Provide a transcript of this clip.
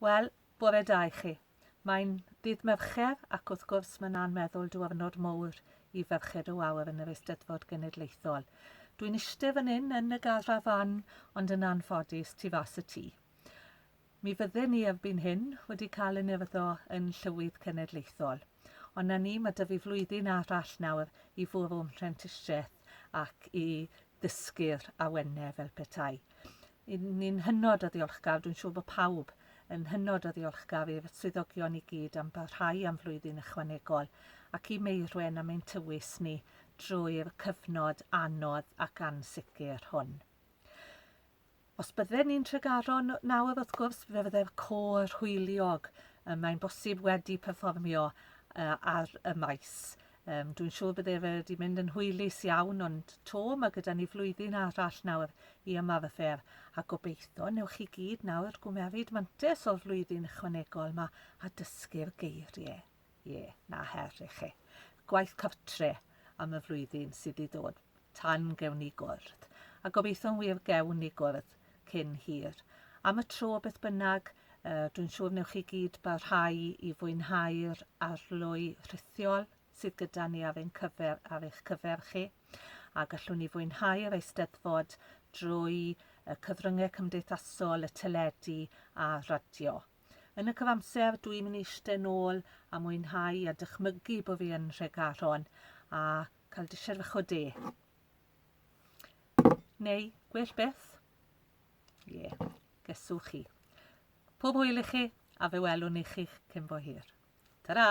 Wel, bore da i chi. Mae'n dydd Mercher ac wrth gwrs mae'n anmeddwl diwrnod mawr i ferched y Wawr yn yr Eisteddfod Genedlaethol. Dwi'n eistedd fan hyn yn y garafan ond yn anffodus tu fas y tŷ. Mi fydden ni erbyn hyn wedi cael yn efo yn Llywydd Cenedlaethol. Ond na ni, mae 'da fi flwyddyn arall nawr i fwrw ym mhrentisiaeth ac i ddysgu'r awennau fel petai. Ni'n hynod o ddiolchgar, dwi'n siŵr bod pawb yn hynod o ddiolchgar i'r swyddogion i gyd am barhau am flwyddyn ychwanegol ac i Meirwen am ein tywys ni drwy'r cyfnod anodd ac ansicr hwn. Os bydden ni'n Tregaron nawr wrth gwrs, fe fydde'r côr hwyliog mae'n bosib wedi perfformio ar y maes. Dwi'n siŵr bydde fe wedi mynd yn hwylus iawn, ond to mae gyda ni flwyddyn arall nawr i ymarfer a gobeithio newch chi gyd nawr gwmerfyd mantes o'r flwyddyn ychwanegol yma a dysgu'r geiriau. Na her i chi. Gwaith cartre am y flwyddyn sydd i ddod tan gewn ni gwrdd. A gobeithio'n wir gewn ni gwrdd cyn hir. Am y tro beth bynnag, dwi'n siŵr newch chi gyd barhau i fwynhau'r arlwy Rhithiol sydd gyda ni ar eich cyfer chi, a gallwn ni fwynhau'r Eisteddfod drwy y cyfryngau cymdeithasol, y teledu a radio. Yn y cyfamser dwi'n mynd i eistedd nôl a mwynhau a dychmygu bod fi yn Tregaron a cael dished fach o de. Neu, gwell beth? Geswch chi. Pob hwyl i chi a fe welwn i chi cyn bo hir. Ta-ra!